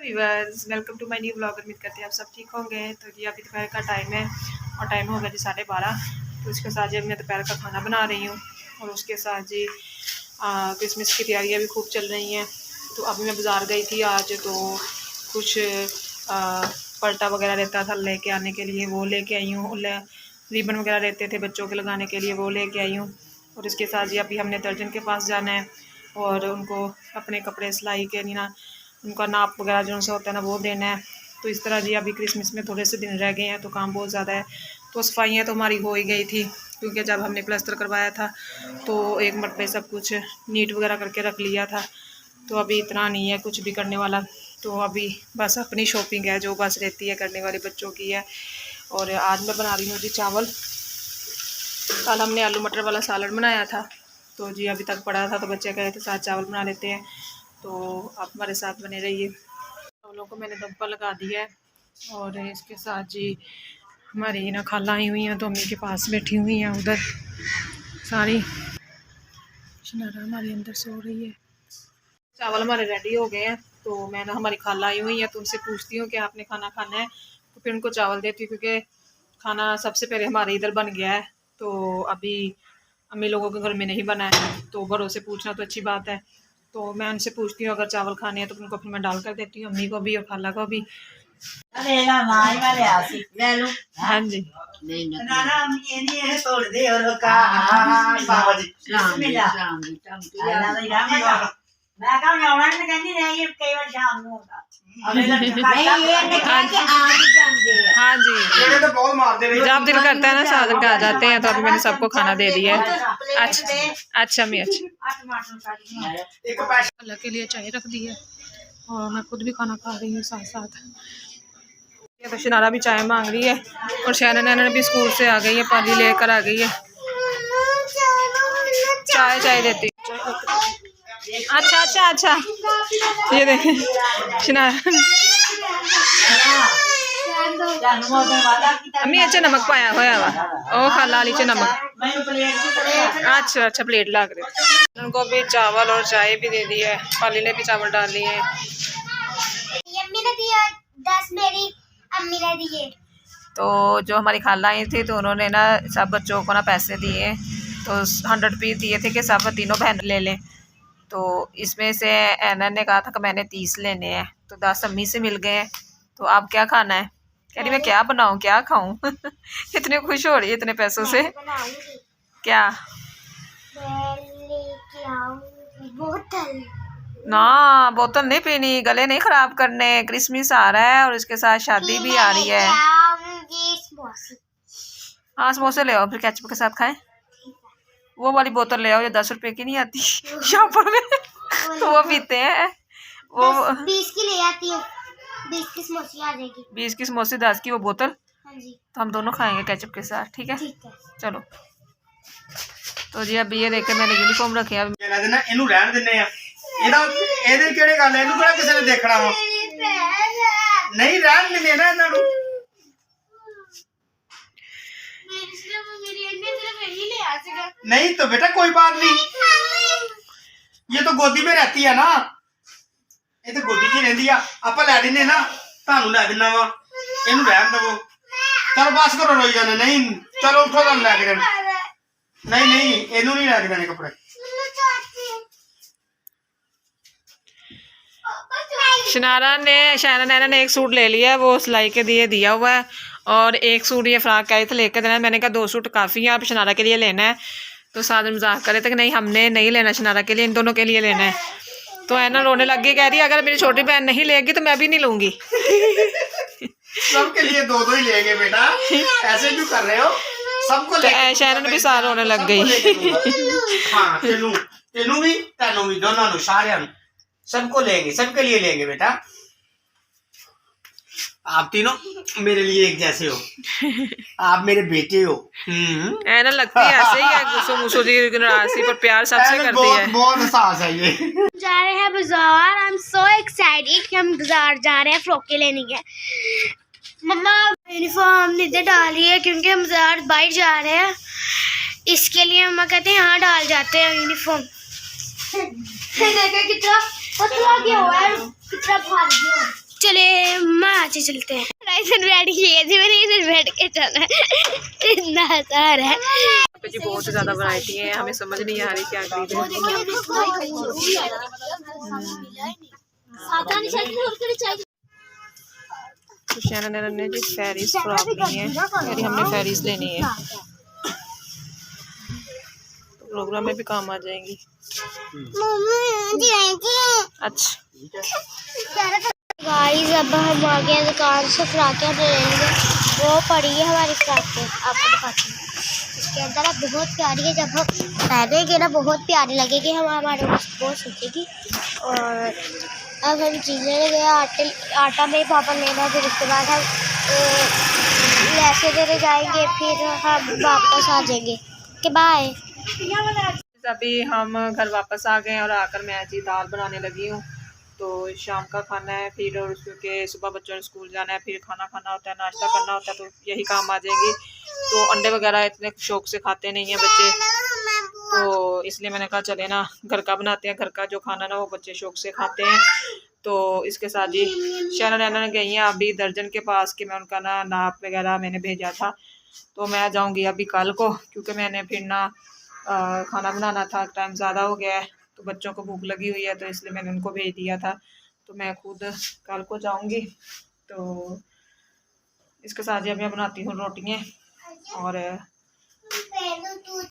Viewers, welcome to my new blog. उम्मीद करते हैं आप सब ठीक होंगे। तो जी अभी दोपहर का टाइम है और टाइम होगा जी 12:30। तो उसके साथ जी मैं दोपहर का खाना बना रही हूँ और उसके साथ जी क्रिसमस की तैयारियाँ भी खूब चल रही हैं। तो अभी मैं बाज़ार गई थी आज, तो कुछ पलटा वगैरह रहता था लेके आने के लिए, वो लेके आई हूँ। रिबन वगैरह रहते थे बच्चों के लगाने के लिए, वो लेके आई हूँ। और इसके साथ जी अभी हमने दर्जन के पास जाना है और उनको अपने कपड़े सिलाई के ना उनका नाप वगैरह जो सा होता है ना वो देना है। तो इस तरह जी अभी क्रिसमस में थोड़े से दिन रह गए हैं, तो काम बहुत ज़्यादा है। तो सफाइयाँ तो हमारी हो ही गई थी, क्योंकि जब हमने प्लास्टर करवाया था तो एक मरतबे सब कुछ नीट वगैरह करके रख लिया था। तो अभी इतना नहीं है कुछ भी करने वाला। तो अभी बस अपनी शॉपिंग है जो बस रहती है करने वाली, बच्चों की है। और आज मैं बना रही हूँ जी चावल। कल हमने आलू मटर वाला सालन बनाया था, तो जी अभी तक पड़ा था, तो बच्चे कह रहे थे साथ चावल बना लेते हैं। तो आप हमारे साथ बने रहिए। चावलों को मैंने दम पर लगा दिया है और इसके साथ जी हमारी ना खाला आई हुई हैं, तो अम्मी के पास बैठी हुई हैं उधर सारी। शनारा हमारी अंदर सो रही है। चावल हमारे रेडी हो गए हैं, तो मैं ना हमारी खाला आई हुई है, तो उनसे पूछती हूँ कि आपने खाना खाना है, तो फिर उनको चावल देती हूँ, क्योंकि खाना सबसे पहले हमारे इधर बन गया है। तो अभी अम्मी लोगों के घर में नहीं बना है, तो बड़ों से पूछना तो अच्छी बात है। तो मैं उनसे पूछती हूँ अगर चावल खाने हैं तो उनको फिर मैं डाल कर देती हूँ, अम्मी को भी और खाला को भी। हाँ जी हाँ जी, जब दिल करता है ना साधन का आ जाते हैं। तो अभी मैंने सबको खाना दे दिया है। अच्छा मैं अल्लाह के लिए चाय रख दी है और मैं खुद भी खाना खा रही हूँ साथ साथ। ये तो शनारा भी चाय मांग रही है और शैना नैना भी स्कूल से आ गई है, पानी लेकर आ गई है। चाय देती। अच्छा ये देखें शनारा। अम्मी अच्छा नमक पाया होया वा ओ खाला लीचे नमक। अच्छा प्लेट ला कर उनको भी चावल और चाय भी दे दी है। पाली ने भी चावल डाल लिए हैं। तो जो हमारी खाला आई थी, तो उन्होंने ना सब बच्चों को ना पैसे दिए, तो 100 रुपीज़ दिए थे कि सब तीनों बहन ले लें। तो इसमें से एनन ने कहा था कि मैंने 30 लेने हैं, तो 10 अम्मी से मिल गए हैं। तो अब क्या खाना है? कह रही मैं क्या बनाऊं क्या खाऊं। इतनी खुश हो रही है इतने पैसों से। क्या ना बोतल नहीं पीनी, गले नहीं खराब करने। क्रिसमस आ रहा है और इसके साथ शादी भी आ रही है। हाँ समोसे ले आओ, फिर केचप के साथ खाएं। वो वाली बोतल ले आओ जो 10 रुपए की नहीं आती शॉपर में। तो वो पीते हैं। वो 20 की ले आती है, 20 की समोसे आ जाएगी। 20 की समोसे 10 की वो बोतल। हाँ जी। तो हम दोनों खाएंगे केचप के साथ, ठीक है? ठीक है चलो। तो जी अभी ये देख के मैंने यूनिफॉर्म रखे हैं। ਇਹਨੂੰ ਰਹਿਣ ਦਿੰਨੇ ਆ। ਇਹਦੇ ਕਿਹੜੇ ਗੱਲ ਇਹਨੂੰ ਕਿਹੜਾ ਕਿਸੇ ਨੇ ਦੇਖਣਾ ਵਾ। ਨਹੀਂ ਰਹਿਣ ਦਿੰਦੇ ਨਾ ਇਹਨਾਂ ਨੂੰ। नहीं तो बेटा कोई बात नहीं, ये तो गोदी में रहती है ना, ये तो गोदी च रहिंदी आ। आपां लै दिन्ने ना, ਤੁਹਾਨੂੰ लै दिन्ना वा, ਇਹਨੂੰ ਰਹਿਣ दवो। चलो बस करो रोई जाने। नहीं चलो उठो, ਤੁਹਾਨੂੰ लै के देना। नहीं ਇਹਨੂੰ नहीं लै के देने कपड़े। शनारा नैना ने एक सूट ले लिया है, वो सिलाई के लिए दिया हुआ है, और एक सूट ये फ्रॉक आई थी लेकर देना। मैंने कहा 2 सूट काफ़ी है, आप शनारा के लिए लेना है। तो साथ मजाक करे थे कि नहीं हमने नहीं लेना शनारा के लिए, इन दोनों के लिए लेना है। तो है ना रोने लग गई, कह रही अगर मेरी छोटी बहन नहीं लेगी तो मैं भी नहीं लूँगी। सबके लिए 2 ही लेंगे बेटा, ऐसे क्यों कर रहे हो? सबको लेके शैनन भी सारा रोने लग गई। हाँ तेनू भी तेनू भी दोनों नु सारे सबको लेंगे, सबके लिए लेंगे बेटा। आप तीनों मेरे लिए एक जैसे हो, आप मेरे बेटे हो। ऐना लगती है ऐसे ही है, गुस्सो मुसो दी नाराज़गी पर प्यार सबसे करती है। बहुत एहसास है ये। जा रहे हैं बाजार। आई एम सो एक्साइटेड कि हम बाजार जा रहे हैं फ्रॉकें लेने के। मम्मा यूनिफॉर्म नीचे डाली है क्योंकि हम बाजार बाहर जा रहे हैं, इसके लिए मम्मा कहते हैं यहाँ डाल जाते हैं यूनिफॉर्म। देखो कितना पतला गया हुआ है, कितना भारी गया। चले माँ आज चलते हैं। राइसन बैठ किए थे मैंने, इधर बैठ के चला इतना आसार है। यहाँ पे जी बहुत ज़्यादा वैरायटी है, हमें समझ नहीं आ रही क्या खरीदें। तो शैनन ने जी फेरीज फ्रॉक ली है, यानी हमने फेरीज लेनी है, तो प्रोग्राम में भी काम आ जाएंगी। अच्छा गाइस अब हम आ गए दुकान से, फ्राकें ले लेंगे। वो पड़ी है हमारी फ्राकें, आपको दिखाती हूँ। इसके अंदर अब बहुत प्यारी है, जब हम पहनेंगे ना बहुत प्यारी लगेगी, हम हमारे बहुत सोचेगी। और अब हम चीज़ें ले गए, आटा में पापा लेना, फिर उसके बाद हम पैसे देने जाएंगे, फिर हम वापस आ जाएंगे। के बाय। अभी हम घर वापस आ गए और आकर मैं जी दाल बनाने लगी हूँ। तो शाम का खाना है, फिर और क्योंकि सुबह बच्चों ने स्कूल जाना है, फिर खाना खाना होता है, नाश्ता करना होता है, तो यही काम आ जाएंगी। तो अंडे वगैरह इतने शौक से खाते नहीं हैं बच्चे, तो इसलिए मैंने कहा चले ना घर का बनाते हैं, घर का जो खाना ना वो बच्चे शौक से खाते हैं। तो इसके साथ जी शैनन गई हैं अभी दर्जन के पास कि मैं उनका ना नाप वगैरह मैंने भेजा था, तो मैं जाऊँगी अभी कल को, क्योंकि मैंने फिर ना खाना बनाना था, टाइम ज़्यादा हो गया है, तो बच्चों को भूख लगी हुई है, तो इसलिए मैंने उनको भेज दिया था। तो मैं खुद कल को जाऊंगी। तो इसके साथ ही अब मैं बनाती हूँ रोटियाँ और